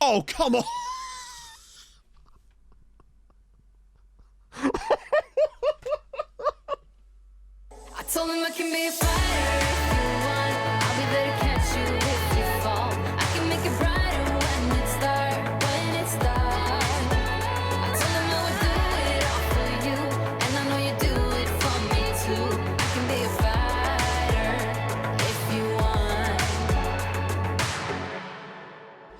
Oh, come on. I told him I can be a fighter if you want. I'll be there to catch you if you fall. I can make it brighter when it's dark, when it's dark. I told him I would do it all for you, and I know you do it for me too. I can be a fighter if you want.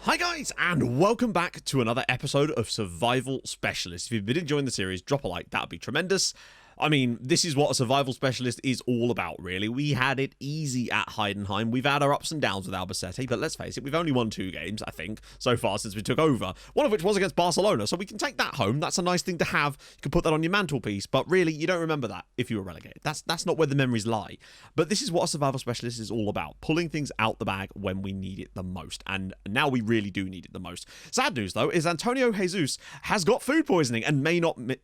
Hi guys, and welcome back to another episode of Survival Specialist. If you've been enjoying the series, drop a like, that would be tremendous. I mean, this is what a survival specialist is all about, really. We had it easy at Heidenheim. We've had our ups and downs with Albacete, but let's face it, we've only won 2 games, I think, so far since we took over. One of which was against Barcelona, so we can take that home. That's a nice thing to have. You can put that on your mantelpiece, but really, you don't remember that if you were relegated. That's not where the memories lie. But this is what a survival specialist is all about, pulling things out the bag when we need it the most. And now we really do need it the most. Sad news, though, is Antonio Jesus has got food poisoning and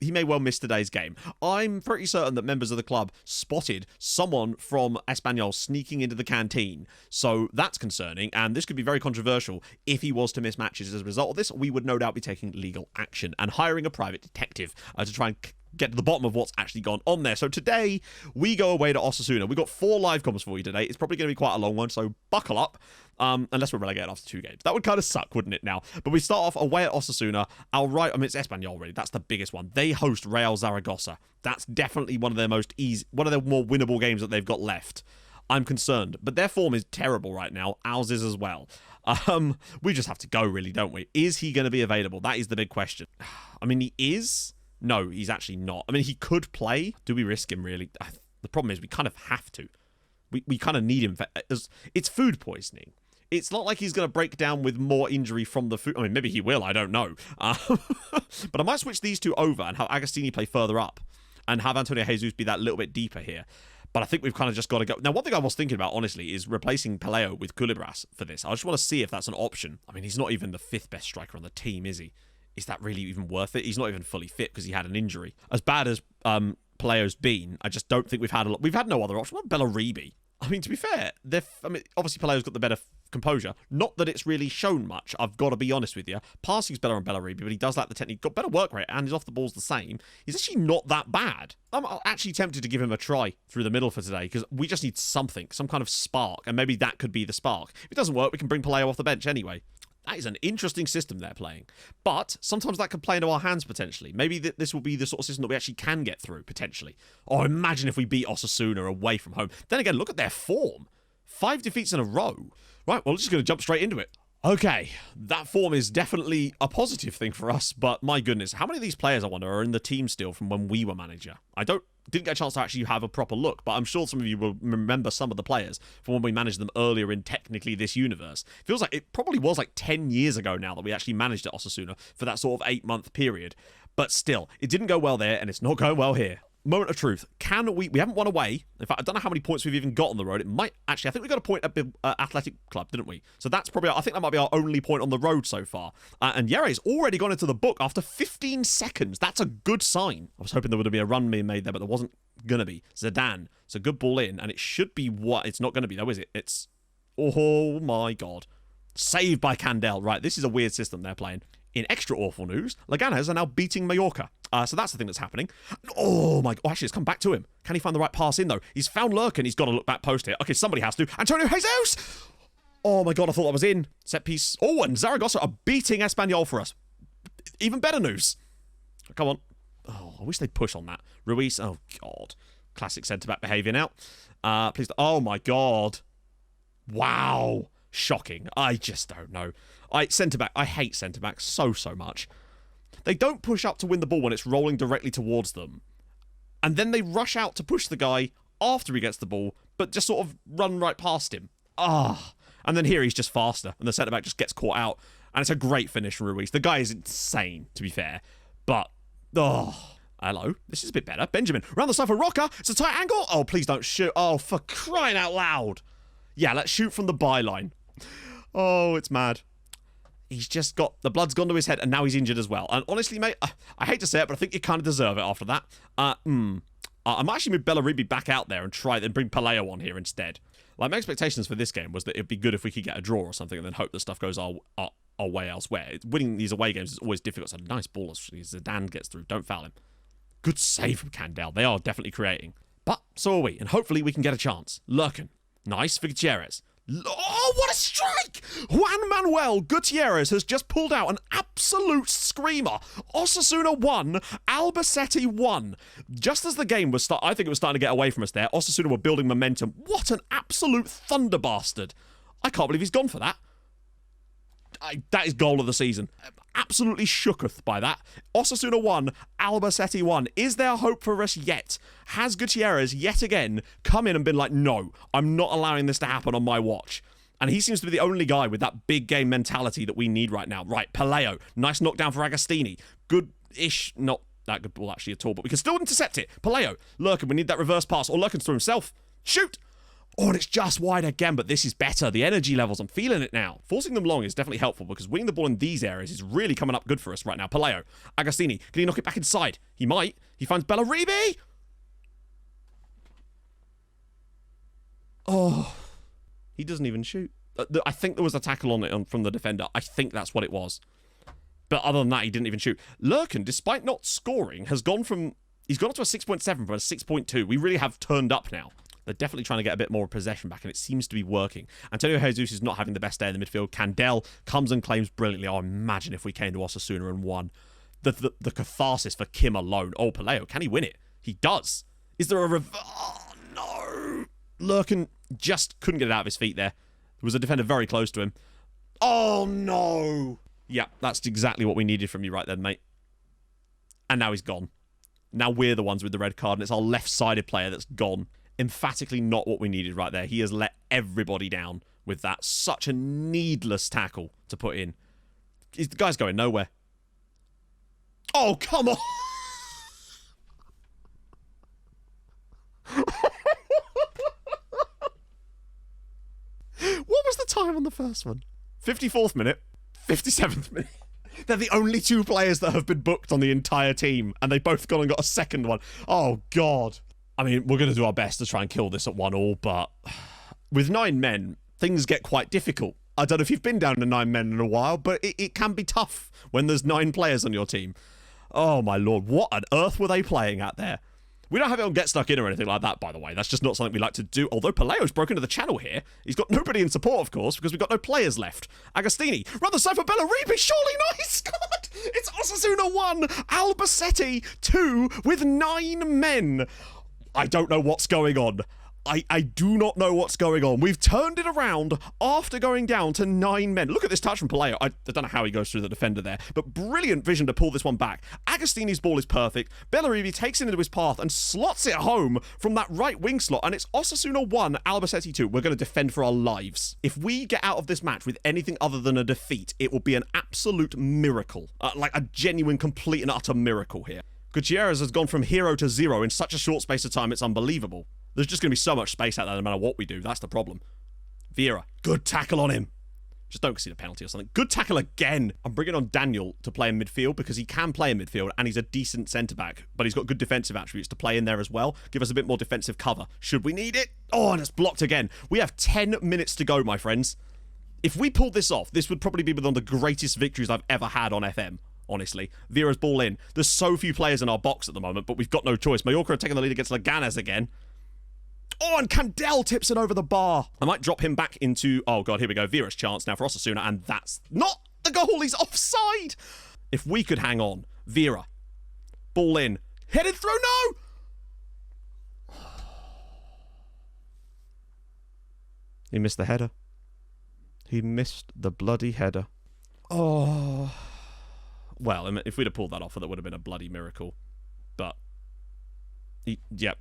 he may well miss today's game. I'm pretty certain that members of the club spotted someone from Espanyol sneaking into the canteen, so that's concerning, and this could be very controversial. If he was to miss matches as a result of this, we would no doubt be taking legal action and hiring a private detective to try and get to the bottom of what's actually gone on there. So today, we go away to Osasuna. We've got 4 live comms for you today. It's probably going to be quite a long one, so buckle up, unless we're relegated after 2 games. That would kind of suck, wouldn't it, now? But we start off away at Osasuna. It's Espanyol, really. That's the biggest one. They host Real Zaragoza. That's definitely one of their more winnable games that they've got left. I'm concerned, but their form is terrible right now. Ours is as well. We just have to go, really, don't we? Is he going to be available? That is the big question. I mean, he is. No, he's actually not. I mean, he could play. Do we risk him, really? The problem is we kind of have to. We kind of need him. It's food poisoning. It's not like he's going to break down with more injury from the food. I mean, maybe he will. I don't know. But I might switch these two over and have Agostini play further up and have Antonio Jesus be that little bit deeper here. But I think we've kind of just got to go. Now, one thing I was thinking about, honestly, is replacing Peleo with Culebras for this. I just want to see if that's an option. I mean, he's not even the 5th best striker on the team, is he? Is that really even worth it? He's not even fully fit because he had an injury. As bad as Peleo's been, I just don't think we've had a lot. We've had no other option. What about Bellaribi? I mean, to be fair, obviously Peleo's got the better composure. Not that it's really shown much, I've got to be honest with you. Passing's better on Bellaribi, but he does lack the technique. Got better work rate, and his off the ball's the same. He's actually not that bad. I'm actually tempted to give him a try through the middle for today, because we just need something, some kind of spark, and maybe that could be the spark. If it doesn't work, we can bring Peleo off the bench anyway. That is an interesting system they're playing. But sometimes that could play into our hands, potentially. Maybe this will be the sort of system that we actually can get through, potentially. Oh, imagine if we beat Osasuna away from home. Then again, look at their form. 5 defeats in a row. Right, well, we're just going to jump straight into it. Okay, that form is definitely a positive thing for us, but my goodness, how many of these players, I wonder, are in the team still from when we were manager? I didn't get a chance to actually have a proper look, but I'm sure some of you will remember some of the players from when we managed them earlier in technically this universe. Feels like it probably was like 10 years ago now that we actually managed at Osasuna for that sort of 8-month period. But still, it didn't go well there, and it's not going well here. Moment of truth. Can we haven't won away. In fact, I don't know how many points we've even got on the road. It might actually, I think we got a point at Athletic Club, didn't we? So that's probably, I think that might be our only point on the road so far. And Yere's already gone into the book after 15 seconds. That's a good sign. I was hoping there would be a run being made there, but there wasn't going to be. Zidane. It's a good ball in, and it should be what? It's not going to be, though, is it? It's, oh my God. Saved by Candel. Right, this is a weird system they're playing. In extra awful news, Leganes are now beating Mallorca. So that's the thing that's happening. Oh my God. Oh, actually, it's come back to him. Can he find the right pass in, though? He's found Lurkin. He's got to look back post here. Okay, somebody has to. Antonio Jesus! Oh my God, I thought that was in. Set piece. Oh, and Zaragoza are beating Espanyol for us. Even better news. Come on. Oh, I wish they'd push on that. Ruiz. Oh, God. Classic centre-back behaviour now. Please. Oh my God. Wow. Shocking. I just don't know. Centre-back. I hate centre-backs so much. They don't push up to win the ball when it's rolling directly towards them. And then they rush out to push the guy after he gets the ball, but just sort of run right past him. And then here he's just faster, and the centre-back just gets caught out. And it's a great finish from Ruiz. The guy is insane, to be fair. But, hello. This is a bit better. Benjamin. Round the side for Roca. It's a tight angle. Oh, please don't shoot. Oh, for crying out loud. Yeah, let's shoot from the byline. Oh, it's mad. He's just got, the blood's gone to his head, and now he's injured as well. And honestly, mate, I hate to say it, but I think you kind of deserve it after that. I might actually move Bellaribi back out there and try and bring Peleo on here instead. Like, my expectations for this game was that it'd be good if we could get a draw or something and then hope that stuff goes our our way elsewhere. Winning these away games is always difficult. It's a nice ball as Zidane gets through. Don't foul him. Good save from Candel. They are definitely creating. But so are we, and hopefully we can get a chance. Lurkin. Nice for Gutierrez. Oh, what a strike! Juan Manuel Gutierrez has just pulled out an absolute screamer. Osasuna 1, Albacete 1. Just as the game was I think it was starting to get away from us there. Osasuna were building momentum. What an absolute thunder bastard. I can't believe he's gone for that. That is goal of the season. Absolutely shooketh by that. Osasuna 1, Albacete 1. Is there hope for us yet? Has Gutierrez yet again come in and been like, no, I'm not allowing this to happen on my watch? And he seems to be the only guy with that big game mentality that we need right now. Right, Paleo. Nice knockdown for Agostini. Good-ish. Not that good ball actually at all, but we can still intercept it. Paleo. Lurkin, we need that reverse pass. Or Lurkin's through himself. Shoot! Oh, and it's just wide again, but this is better. The energy levels, I'm feeling it now. Forcing them long is definitely helpful because winning the ball in these areas is really coming up good for us right now. Paleo, Agostini, can he knock it back inside? He might. He finds Bellaribi. Oh, he doesn't even shoot. I think there was a tackle on it from the defender. I think that's what it was. But other than that, he didn't even shoot. Lurkin, despite not scoring, he's gone up to a 6.7 from a 6.2. We really have turned up now. They're definitely trying to get a bit more possession back, and it seems to be working. Antonio Jesus is not having the best day in the midfield. Candel comes and claims brilliantly. Oh, imagine if we came to Osasuna and won. The catharsis for Kim alone. Oh, Paleo, can he win it? He does. Is there a oh, no. Lurkin just couldn't get it out of his feet there. There was a defender very close to him. Oh, no. Yeah, that's exactly what we needed from you right then, mate. And now he's gone. Now we're the ones with the red card, and it's our left-sided player that's gone. Emphatically not what we needed right there. He has let everybody down with that. Such a needless tackle to put in. The guy's going nowhere. Oh, come on. What was the time on the first one? 54th minute. 57th minute. They're the only two players that have been booked on the entire team, and they've both gone and got a second one. Oh, God. I mean, we're going to do our best to try and kill this at 1-1, but with 9 men, things get quite difficult. I don't know if you've been down to 9 men in a while, but it can be tough when there's 9 players on your team. Oh, my Lord. What on earth were they playing at there? We don't have it on Get Stuck In or anything like that, by the way. That's just not something we like to do. Although Paleo's broken into the channel here. He's got nobody in support, of course, because we've got no players left. Agostini, run the side for Bellaribi. Surely not. He scored. It's Osasuna 1, Albacete 2 with 9 men. I don't know what's going on. I do not know what's going on. We've turned it around after going down to 9 men. Look at this touch from Paleo. I don't know how he goes through the defender there, but brilliant vision to pull this one back. Agostini's ball is perfect. Bellaribi takes it into his path and slots it home from that right wing slot, and it's Osasuna 1, Albacete 2. We're going to defend for our lives. If we get out of this match with anything other than a defeat, it will be an absolute miracle. Like a genuine, complete and utter miracle here. Gutierrez has gone from hero to zero in such a short space of time, it's unbelievable. There's just going to be so much space out there no matter what we do. That's the problem. Vieira, good tackle on him. Just don't concede a penalty or something. Good tackle again. I'm bringing on Daniel to play in midfield because he can play in midfield and he's a decent centre-back, but he's got good defensive attributes to play in there as well. Give us a bit more defensive cover. Should we need it? Oh, and it's blocked again. We have 10 minutes to go, my friends. If we pulled this off, this would probably be one of the greatest victories I've ever had on FM. Honestly, Vieira's ball in. There's so few players in our box at the moment, but we've got no choice. Mallorca are taking the lead against Leganés again. Oh, and Candel tips it over the bar. I might drop him back into... Oh, God, here we go. Vieira's chance now for Osasuna, and that's not the goal. He's offside. If we could hang on. Vieira. Ball in. Headed through. No! He missed the header. He missed the bloody header. Oh... Well, if we'd have pulled that off, that would have been a bloody miracle. But,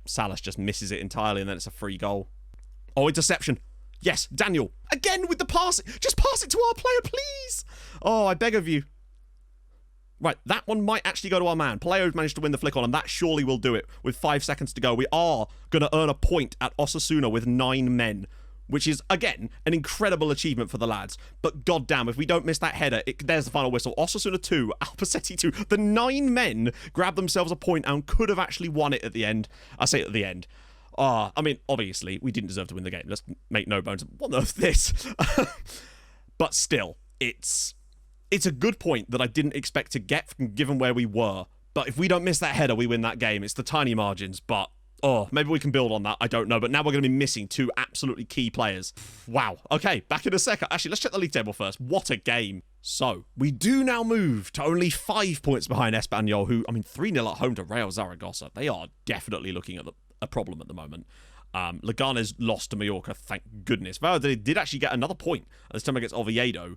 Salas just misses it entirely, and then it's a free goal. Oh, interception. Yes, Daniel. Again with the pass. Just pass it to our player, please. Oh, I beg of you. Right, that one might actually go to our man. Palayo's managed to win the flick on, and that surely will do it. With 5 seconds to go, we are going to earn a point at Osasuna with 9 men. Which is, again, an incredible achievement for the lads. But goddamn, if we don't miss that header, there's the final whistle. Osasuna 2, Albacete 2. The 9 men grabbed themselves a point and could have actually won it at the end. I say at the end. I mean, obviously, we didn't deserve to win the game. Let's make no bones. What on earth this? But still, it's It's a good point that I didn't expect to get given where we were. But if we don't miss that header, we win that game. It's the tiny margins, but maybe we can build on that. I don't know. But now we're going to be missing 2 absolutely key players. Wow. Okay, back in a second. Actually, let's check the league table first. What a game. So, we do now move to only 5 points behind Espanyol, who, 3-0 at home to Real Zaragoza. They are definitely looking at a problem at the moment. Leganes lost to Mallorca, thank goodness. Valladolid did actually get another point, this time against Oviedo.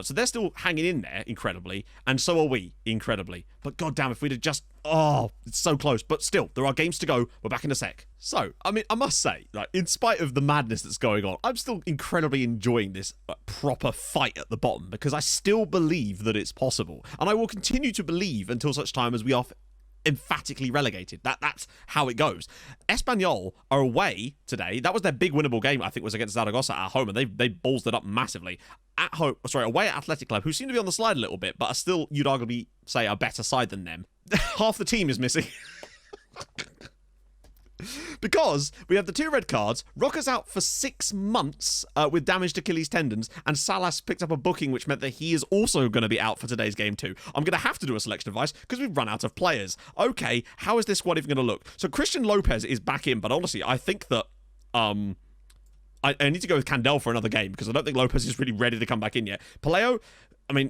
So they're still hanging in there, incredibly. And so are we, incredibly. But goddamn, if we'd have just... it's so close. But still, there are games to go. We're back in a sec. So, I must say, in spite of the madness that's going on, I'm still incredibly enjoying this proper fight at the bottom, because I still believe that it's possible. And I will continue to believe until such time as we are emphatically relegated. That's how it goes. Espanyol are away today. That was their big winnable game, I think, was against Zaragoza at home, and they ballsed it up massively. Away at Athletic Club, who seem to be on the slide a little bit, but are still, you'd arguably say, a better side than them. Half the team is missing. Because we have the 2 red cards, Roca's out for 6 months with damaged Achilles tendons, and Salas picked up a booking which meant that he is also going to be out for today's game too. I'm going to have to do a selection advice because we've run out of players. Okay, how is this squad even going to look? So Christian Lopez is back in, but honestly, I think that I need to go with Candel for another game because I don't think Lopez is really ready to come back in yet. Paleo,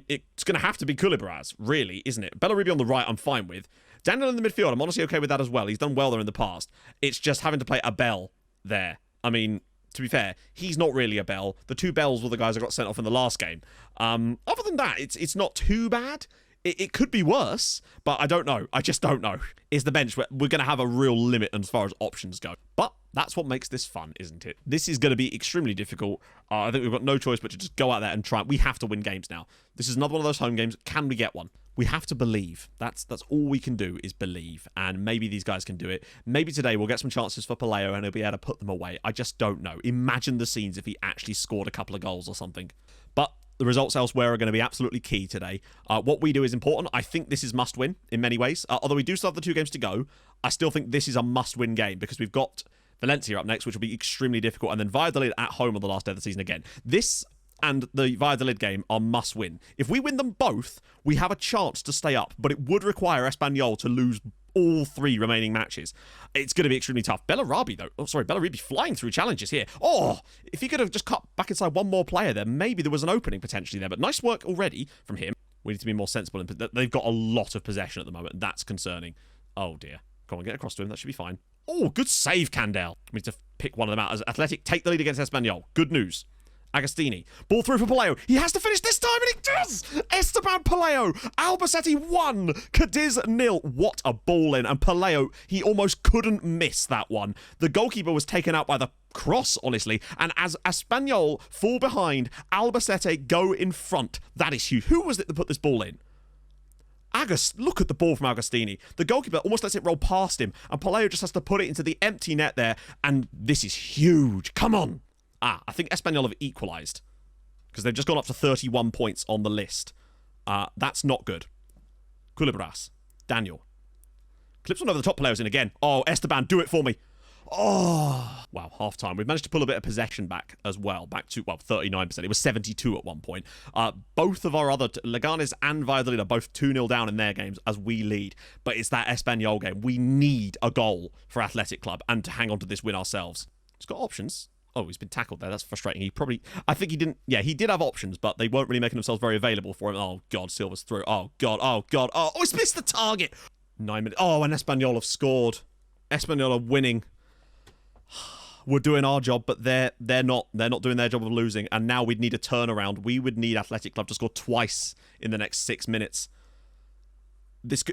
it's going to have to be Culibras, really, isn't it? Bellarribi on the right, I'm fine with. Daniel in the midfield, I'm honestly okay with that as well. He's done well there in the past. It's just having to play Abel there. To be fair, he's not really a Bell. The 2 Bells were the guys that got sent off in the last game. Other than that, it's not too bad. It could be worse, but I don't know. I just don't know. Is the bench, we're going to have a real limit as far as options go. But that's what makes this fun, isn't it? This is going to be extremely difficult. I think we've got no choice but to just go out there and try. We have to win games now. This is another one of those home games. Can we get one? We have to believe. That's all we can do is believe. And maybe these guys can do it. Maybe today we'll get some chances for Paleo and he'll be able to put them away. I just don't know. Imagine the scenes if he actually scored a couple of goals or something. But the results elsewhere are going to be absolutely key today. What we do is important. I think this is must-win in many ways. Although we do still have the 2 games to go, I still think this is a must-win game because we've got Valencia up next, which will be extremely difficult, and then Valladolid at home on the last day of the season again. This and the Valladolid game are must-win. If we win them both, we have a chance to stay up, but it would require Espanyol to lose all 3 remaining matches. It's going to be extremely tough. Bellarribi flying through challenges here. If he could have just cut back inside one more player there, maybe there was an opening potentially there, but nice work already from him. We need to be more sensible. They've got a lot of possession at the moment. That's concerning. Oh, dear. Come on, get across to him. That should be fine. Oh, good save, Candel. We need to pick one of them out as Athletic. Take the lead against Espanyol. Good news. Agostini. Ball through for Paleo. He has to finish this time, and he does! Esteban Paleo. Albacete 1. Cadiz 0. What a ball in. And Paleo, he almost couldn't miss that one. The goalkeeper was taken out by the cross, honestly. And as Espanyol fall behind, Albacete go in front. That is huge. Who was it that put this ball in? Look at the ball from Agostini. The goalkeeper almost lets it roll past him, and Paleo just has to put it into the empty net there, and this is huge. Come on. I think Espanyol have equalised because they've just gone up to 31 points on the list. That's not good. Culibras. Daniel. Clips one of the top players in again. Oh, Esteban, do it for me. Oh, wow, half-time. We've managed to pull a bit of possession back as well. Back to, 39%. It was 72 at one point. Both of our other... Leganes and Valladolid are both 2-0 down in their games as we lead. But it's that Espanyol game. We need a goal for Athletic Club and to hang on to this win ourselves. He's got options. Oh, he's been tackled there. That's frustrating. I think he didn't... Yeah, he did have options, but they weren't really making themselves very available for him. Oh, God, Silva's through. Oh, God. Oh, he's missed the target. 9 minutes. Oh, and Espanyol have scored. Espanyol are winning. We're doing our job, but they're not doing their job of losing, and now we'd need a turnaround. We would need Athletic Club to score twice in the next 6 minutes.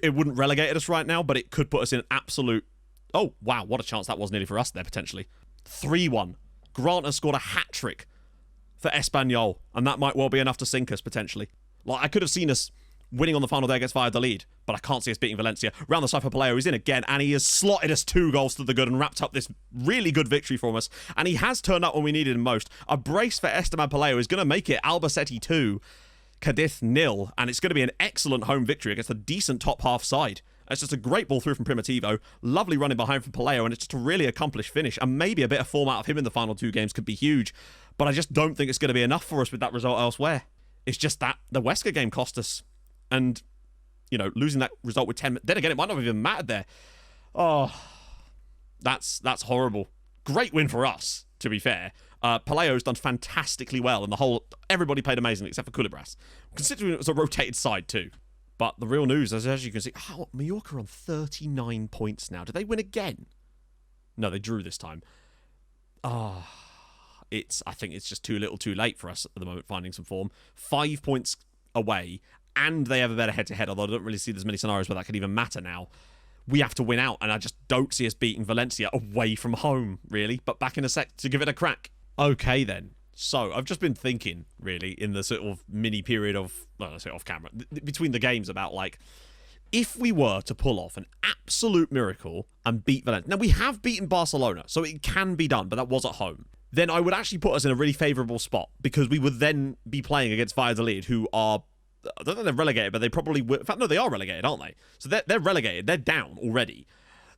It wouldn't relegate us right now, but it could put us in absolute... Oh, wow, what a chance that was nearly for us there, potentially. 3-1. Grant has scored a hat-trick for Espanyol, and that might well be enough to sink us, potentially. I could have seen us winning on the final day against Valladolid, but I can't see us beating Valencia. Round the side for Paleo, he's in again, and he has slotted us 2 goals to the good and wrapped up this really good victory for us. And he has turned up when we needed him most. A brace for Esteban Paleo is going to make it Albacete 2, Cadiz 0, and it's going to be an excellent home victory against a decent top half side. It's just a great ball through from Primitivo, lovely running behind from Paleo, and it's just a really accomplished finish, and maybe a bit of form out of him in the final 2 games could be huge, but I just don't think it's going to be enough for us with that result elsewhere. It's just that the Wesker game cost us. And, you know, losing that result with 10... Then again, it might not have even mattered there. Oh, that's horrible. Great win for us, to be fair. Palaio's done fantastically well, and everybody played amazingly except for Culebras, considering it was a rotated side too. But the real news, as you can see, Mallorca are on 39 points now. Did they win again? No, they drew this time. I think it's just too little too late for us at the moment, finding some form. 5 points away, and they have a better head-to-head, although I don't really see there's many scenarios where that could even matter now. We have to win out, and I just don't see us beating Valencia away from home, really. But back in a sec to give it a crack. Okay, then. So, I've just been thinking, really, in the sort of mini period of, well, let's say off camera, between the games about, like, if we were to pull off an absolute miracle and beat Valencia. Now, we have beaten Barcelona, so it can be done, but that was at home. Then I would actually put us in a really favourable spot, because we would then be playing against Valladolid, who are... I don't think they're relegated, but they probably will. In fact, no, they are relegated, aren't they? So they're relegated. They're down already.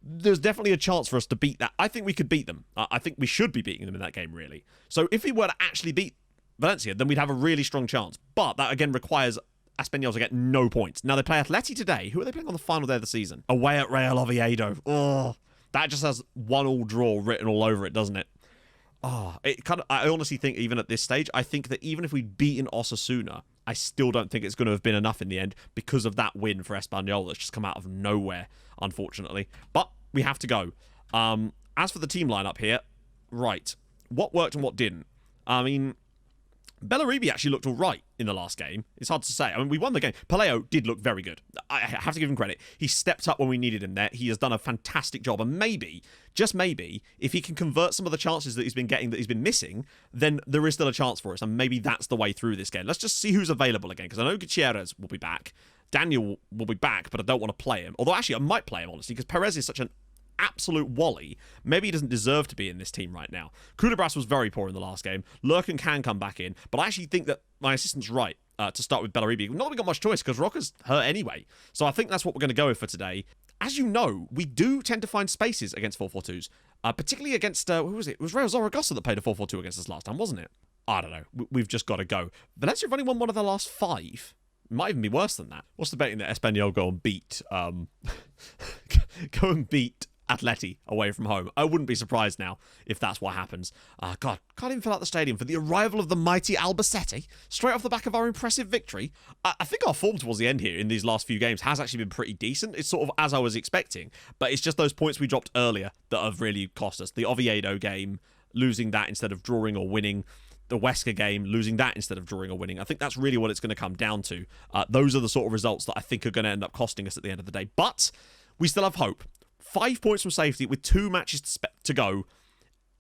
There's definitely a chance for us to beat that. I think we could beat them. I think we should be beating them in that game, really. So if we were to actually beat Valencia, then we'd have a really strong chance. But that, again, requires Espanyol to get no points. Now, they play Atleti today. Who are they playing on the final day of the season? Away at Real Oviedo. Oh, that just has 1-1 draw written all over it, doesn't it? Oh, I honestly think, even at this stage, I think that even if we'd beaten Osasuna, I still don't think it's going to have been enough in the end because of that win for Espanyol that's just come out of nowhere, unfortunately. But we have to go. As for the team lineup here, right, what worked and what didn't? I mean, Bellaribi actually looked all right in the last game. It's hard to say. I mean, we won the game. Palaio did look very good. I have to give him credit. He stepped up when we needed him there. He has done a fantastic job. And maybe, just maybe, if he can convert some of the chances that he's been getting, that he's been missing, then there is still a chance for us. And maybe that's the way through this game. Let's just see who's available again. Because I know Gutierrez will be back. Daniel will be back, but I don't want to play him. Although, actually, I might play him, honestly, because Perez is such an absolute wally. Maybe he doesn't deserve to be in this team right now. Culebras was very poor in the last game. Lurkin can come back in, but I actually think that my assistant's right to start with Bellaribi. Not that we got much choice because Rocca's hurt anyway. So I think that's what we're going to go with for today. As you know, we do tend to find spaces against 4-4-2s, particularly against, who was it? It was Real Zaragoza that played a 4-4-2 against us last time, wasn't it? I don't know. We've just got to go. Valencia have only won one of their last 5. Might even be worse than that. What's the betting that Espanyol go and beat Atleti away from home? I wouldn't be surprised now if that's what happens. God, can't even fill out the stadium for the arrival of the mighty Albacete straight off the back of our impressive victory. I think our form towards the end here in these last few games has actually been pretty decent. It's sort of as I was expecting, but it's just those points we dropped earlier that have really cost us. The Oviedo game, losing that instead of drawing or winning. The Wesker game, losing that instead of drawing or winning. I think that's really what it's going to come down to. Those are the sort of results that I think are going to end up costing us at the end of the day. But we still have hope. 5 points from safety with 2 matches to go.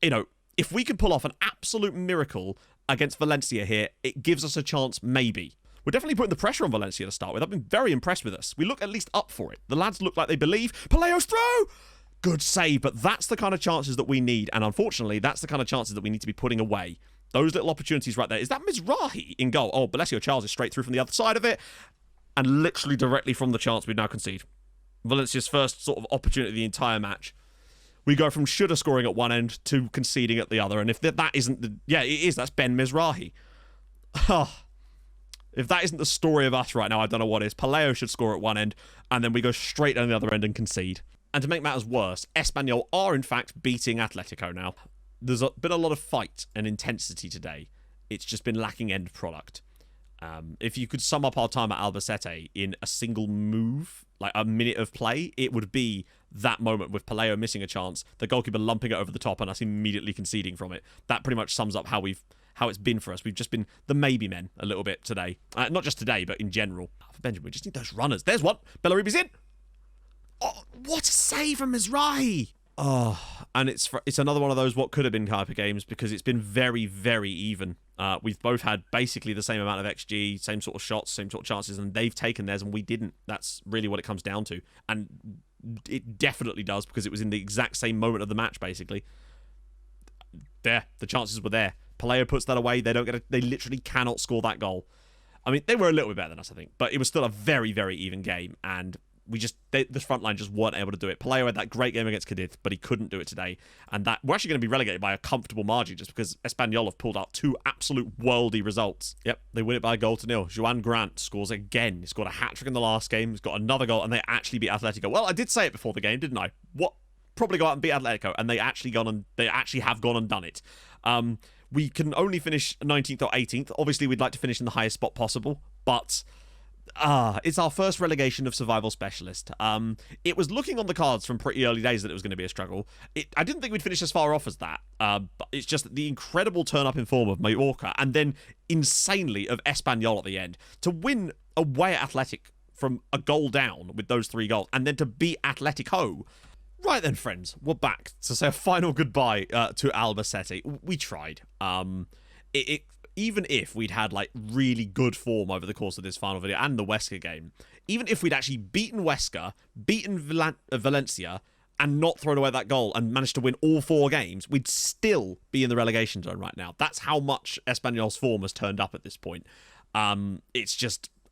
You know, if we can pull off an absolute miracle against Valencia here, it gives us a chance, maybe. We're definitely putting the pressure on Valencia to start with. I've been very impressed with us. We look at least up for it. The lads look like they believe. Palaio's throw! Good save, but that's the kind of chances that we need. And unfortunately, that's the kind of chances that we need to be putting away. Those little opportunities right there. Is that Mizrahi in goal? Oh, Balesio Charles is straight through from the other side of it. And literally directly from the chance we now concede. Valencia's first sort of opportunity of the entire match. We go from shoulda scoring at one end to conceding at the other. And if that isn't the... Yeah, it is. That's Ben Mizrahi. If that isn't the story of us right now, I don't know what is. Palaio should score at one end. And then we go straight on the other end and concede. And to make matters worse, Espanyol are in fact beating Atletico now. There's been a lot of fight and intensity today. It's just been lacking end product. If you could sum up our time at Albacete in a single move, like a minute of play, it would be that moment with Palaio missing a chance, the goalkeeper lumping it over the top and us immediately conceding from it. That pretty much sums up how it's been for us. We've just been the maybe men a little bit today. Not just today, but in general. For Benjamin, we just need those runners. There's one. Bellaribi's in. Oh, what a save from Mizrahi. Oh, and it's another one of those what could have been type of games because it's been very, very even. We've both had basically the same amount of XG, same sort of shots, same sort of chances, and they've taken theirs and we didn't. That's really what it comes down to. And it definitely does because it was in the exact same moment of the match, basically. There, the chances were there. Palaio puts that away. They literally cannot score that goal. I mean, they were a little bit better than us, I think, but it was still a very, very even game, and this front line just weren't able to do it. Paleo had that great game against Cadiz, but he couldn't do it today. And that we're actually going to be relegated by a comfortable margin just because Espanyol have pulled out 2 absolute worldy results. Yep, they win it by a goal to 0. Joan Grant scores again. He scored a hat-trick in the last game. He's got another goal, and they actually beat Atletico. Well, I did say it before the game, didn't I? Probably go out and beat Atletico, and they actually have gone and done it. We can only finish 19th or 18th. Obviously, we'd like to finish in the highest spot possible, but it's our first relegation of Survival Specialist. It was looking on the cards from pretty early days that it was going to be a struggle. I didn't think we'd finish as far off as that, but it's just the incredible turn-up in form of Mallorca, and then insanely of Espanyol at the end. To win away at Athletic from a goal down with those 3 goals, and then to beat Atletico. Right then, friends, we're back to say a final goodbye to Albacete. We tried. Even if we'd had like really good form over the course of this final video and the Huesca game, even if we'd actually beaten Huesca, beaten Valencia, and not thrown away that goal and managed to win all 4 games, we'd still be in the relegation zone right now. That's how much Espanyol's form has turned up at this point.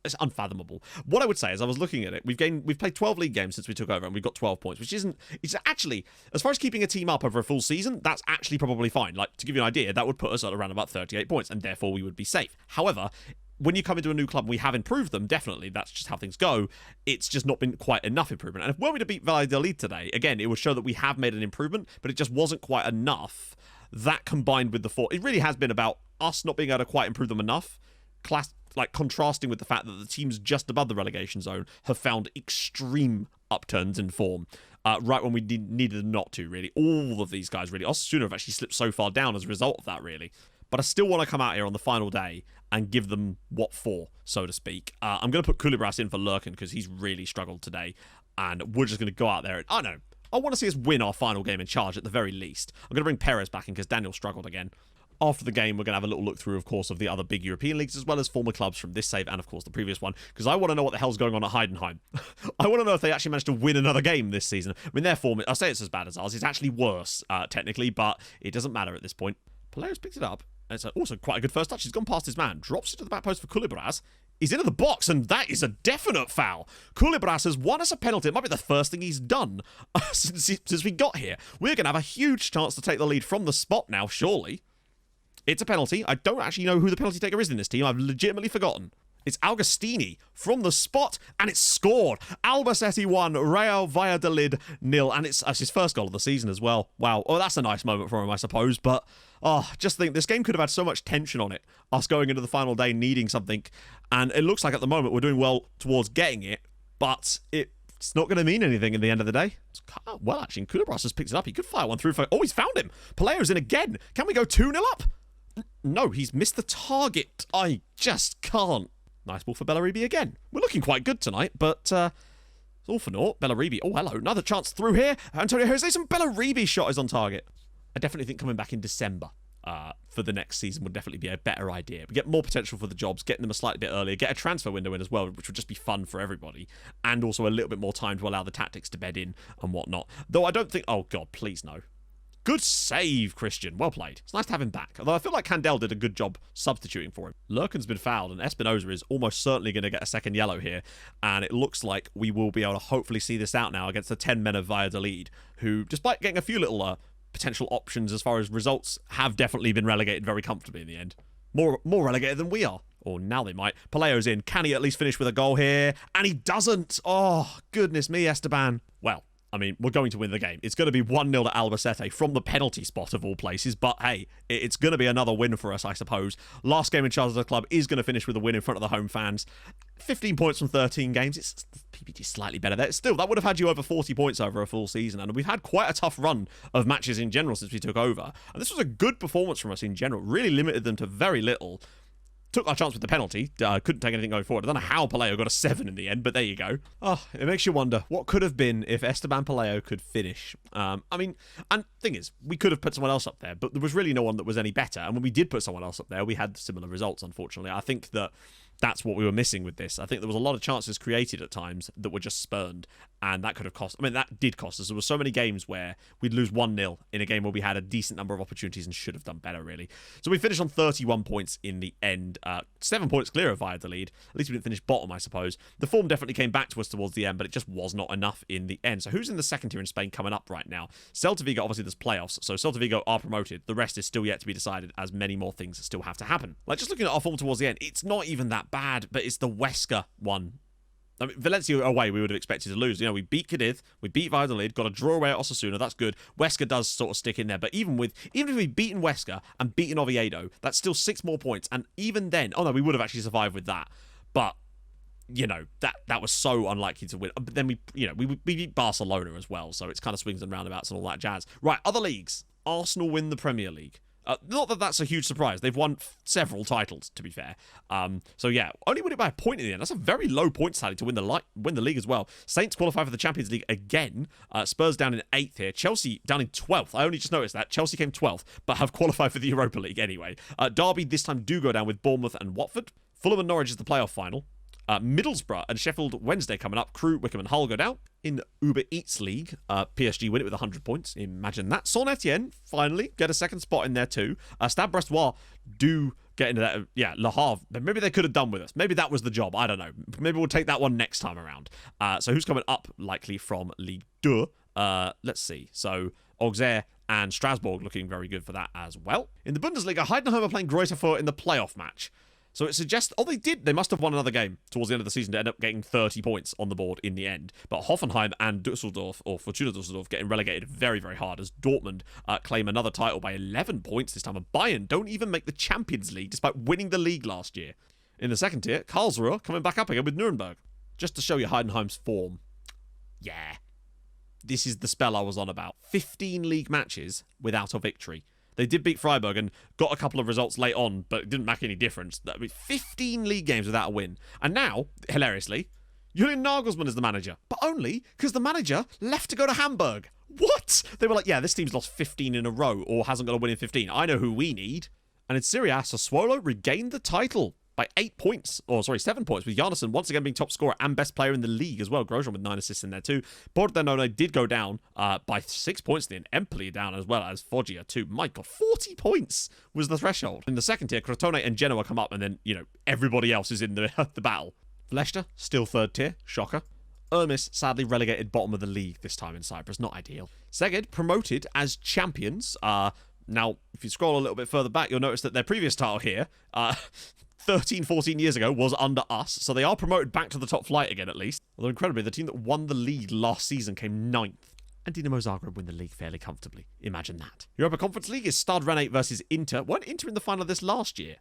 It's unfathomable. What I would say is, I was looking at it, we've played 12 league games since we took over, and we've got 12 points, which it's actually, as far as keeping a team up over a full season, that's actually probably fine. Like, to give you an idea, that would put us at around about 38 points, and therefore we would be safe. However, when you come into a new club and we have improved them, definitely, that's just how things go. It's just not been quite enough improvement. And if were we to beat Valladolid today, again, it would show that we have made an improvement, but it just wasn't quite enough. That combined with it really has been about us not being able to quite improve them enough. Contrasting with the fact that the teams just above the relegation zone have found extreme upturns in form, right when we needed them not to, really. All of these guys, really. Osasuna have actually slipped so far down as a result of that, really. But I still want to come out here on the final day and give them what for, so to speak. I'm going to put Culebras in for Lurkin because he's really struggled today, and we're just going to go out there and, I want to see us win our final game in charge at the very least. I'm going to bring Perez back in because Daniel struggled again. After the game, we're going to have a little look through, of course, of the other big European leagues, as well as former clubs from this save and, of course, the previous one, because I want to know what the hell's going on at Heidenheim. I want to know if they actually managed to win another game this season. I mean, their form, I'll say it's as bad as ours. It's actually worse, technically, but it doesn't matter at this point. Palaio's picked it up. It's also quite a good first touch. He's gone past his man, drops it to the back post for Culebras. He's into the box, and that is a definite foul. Culebras has won us a penalty. It might be the first thing he's done since we got here. We're going to have a huge chance to take the lead from the spot now, surely. It's a penalty. I don't actually know who the penalty taker is in this team. I've legitimately forgotten. It's Agostini from the spot, and it's scored. Albacete 1, Real Valladolid 0, and it's his first goal of the season as well. Wow. Oh, that's a nice moment for him, I suppose, but just think this game could have had so much tension on it, us going into the final day needing something, and it looks like at the moment we're doing well towards getting it, but it's not going to mean anything in the end of the day. Well, actually, Culebras has picked it up. He could fire one through. Oh, he's found him. Palaio's in again. Can we go 2-0 up? No, he's missed the target. I just can't. Nice ball for Bellaribi again. We're looking quite good tonight, but it's all for naught. Bellaribi. Oh, hello. Another chance through here. Antonio Jose, some Bellaribi shot is on target. I definitely think coming back in December for the next season would definitely be a better idea. We get more potential for the jobs, getting them a slightly bit earlier, get a transfer window in as well, which would just be fun for everybody, and also a little bit more time to allow the tactics to bed in and whatnot. Though I don't think... Oh, God, please no. Good save, Christian. Well played. It's nice to have him back. Although I feel like Candel did a good job substituting for him. Lurkin's been fouled, and Espinosa is almost certainly going to get a second yellow here. And it looks like we will be able to hopefully see this out now against the 10 men of Valladolid, who, despite getting a few little potential options as far as results, have definitely been relegated very comfortably in the end. More relegated than we are. Or now they might. Palaio's in. Can he at least finish with a goal here? And he doesn't. Oh, goodness me, Esteban. Well, I mean, we're going to win the game. It's going to be 1-0 to Albacete from the penalty spot of all places. But hey, it's going to be another win for us, I suppose. Last game in charge of the club is going to finish with a win in front of the home fans. 15 points from 13 games. It's PPG slightly better there. Still, that would have had you over 40 points over a full season. And we've had quite a tough run of matches in general since we took over. And this was a good performance from us in general. Really limited them to very little. Took our chance with the penalty. Couldn't take anything going forward. I don't know how Palaio got a 7 in the end, but there you go. Oh, it makes you wonder what could have been if Esteban Palaio could finish. I mean, and thing is, we could have put someone else up there, but there was really no one that was any better. And when we did put someone else up there, we had similar results, unfortunately. I think that's what we were missing with this. I think there was a lot of chances created at times that were just spurned. And that could have cost... I mean, that did cost us. There were so many games where we'd lose 1-0 in a game where we had a decent number of opportunities and should have done better, really. So we finished on 31 points in the end. 7 points clear of Valladolid. At least we didn't finish bottom, I suppose. The form definitely came back to us towards the end, but it just was not enough in the end. So who's in the second tier in Spain coming up right now? Celta Vigo, obviously there's playoffs. So Celta Vigo are promoted. The rest is still yet to be decided, as many more things still have to happen. Like, just looking at our form towards the end, it's not even that bad, but it's the Huesca one. I mean, Valencia away, we would have expected to lose. You know, we beat Cadiz, we beat Valladolid, got a draw away at Osasuna. That's good. Huesca does sort of stick in there. But even if we'd beaten Huesca and beaten Oviedo, that's still 6 more points. And even then, oh no, we would have actually survived with that. But, you know, that was so unlikely to win. But then we beat Barcelona as well. So it's kind of swings and roundabouts and all that jazz. Right, other leagues. Arsenal win the Premier League. Not that that's a huge surprise. They've won several titles, to be fair. So yeah, only win it by a point in the end. That's a very low points tally to win the league as well. Saints qualify for the Champions League again. Spurs down in 8th here. Chelsea down in 12th. I only just noticed that. Chelsea came 12th, but have qualified for the Europa League anyway. Derby this time do go down with Bournemouth and Watford. Fulham and Norwich is the playoff final. Middlesbrough and Sheffield Wednesday coming up. Crewe, Wickham and Hull go down. In Uber Eats League, PSG win it with 100 points. Imagine that. Saint Etienne finally get a second spot in there too. Stade Brestois do get into that. Yeah, Le Havre. Maybe they could have done with us. Maybe that was the job. I don't know. Maybe we'll take that one next time around. So who's coming up likely from Ligue 2? Let's see. So Auxerre and Strasbourg looking very good for that as well. In the Bundesliga, Heidenheim are playing Greuther Fürth in the playoff match. So it suggests, oh, they did. They must have won another game towards the end of the season to end up getting 30 points on the board in the end. But Hoffenheim and Düsseldorf, or Fortuna Düsseldorf, getting relegated very, very hard as Dortmund claim another title by 11 points this time. And Bayern don't even make the Champions League despite winning the league last year. In the second tier, Karlsruhe coming back up again with Nuremberg. Just to show you Heidenheim's form. Yeah. This is the spell I was on about. 15 league matches without a victory. They did beat Freiburg and got a couple of results late on, but it didn't make any difference. 15 league games without a win. And now, hilariously, Julian Nagelsmann is the manager. But only because the manager left to go to Hamburg. What? They were like, yeah, this team's lost 15 in a row or hasn't got a win in 15. I know who we need. And in Serie A, Sassuolo regained the title by 8 points. Or, sorry, 7 points, with Jarnason once again being top scorer and best player in the league as well. Grosjean with 9 assists in there too. Pordenone did go down by 6 points in the end. Empoli down as well as Foggia too. My God, 40 points was the threshold. In the second tier, Crotone and Genoa come up and then, you know, everybody else is in the battle. Leicester, still third tier. Shocker. Ermis, sadly relegated bottom of the league this time in Cyprus. Not ideal. Szeged, promoted as champions. Now, if you scroll a little bit further back, you'll notice that their previous title here, 13, 14 years ago, was under us. So they are promoted back to the top flight again, at least. Although, incredibly, the team that won the league last season came 9th. And Dinamo Zagreb win the league fairly comfortably. Imagine that. Europa Conference League is Stade Rennais versus Inter. Weren't Inter in the final of this last year?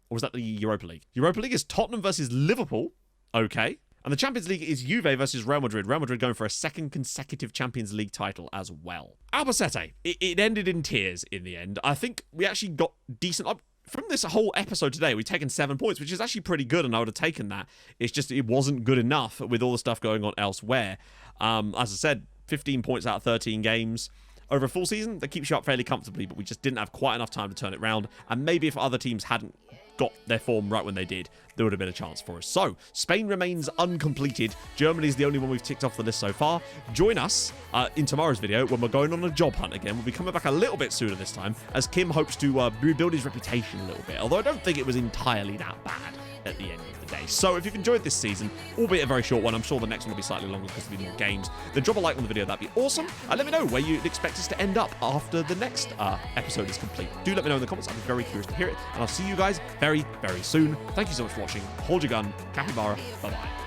Or was that the Europa League? Europa League is Tottenham versus Liverpool. Okay. And the Champions League is Juve versus Real Madrid. Real Madrid going for a second consecutive Champions League title as well. Albacete. It ended in tears in the end. I think we actually got decent... From this whole episode today, we've taken 7 points, which is actually pretty good, and I would have taken that. It's just it wasn't good enough with all the stuff going on elsewhere. As I said, 15 points out of 13 games. Over a full season, that keeps you up fairly comfortably, but we just didn't have quite enough time to turn it round. And maybe if other teams hadn't got their form right when they did, there would have been a chance for us. So, Spain remains uncompleted. Germany's the only one we've ticked off the list so far. Join us in tomorrow's video when we're going on a job hunt again. We'll be coming back a little bit sooner this time, as Kim hopes to rebuild his reputation a little bit. Although I don't think it was entirely that bad at the end of the day. So if you've enjoyed this season, albeit a very short one, I'm sure the next one will be slightly longer because there'll be more games, then drop a like on the video, that'd be awesome. And let me know where you'd expect us to end up after the next episode is complete. Do let me know in the comments, I'd be very curious to hear it. And I'll see you guys very, very soon. Thank you so much for watching. Hold your gun. Capybara. Bye-bye.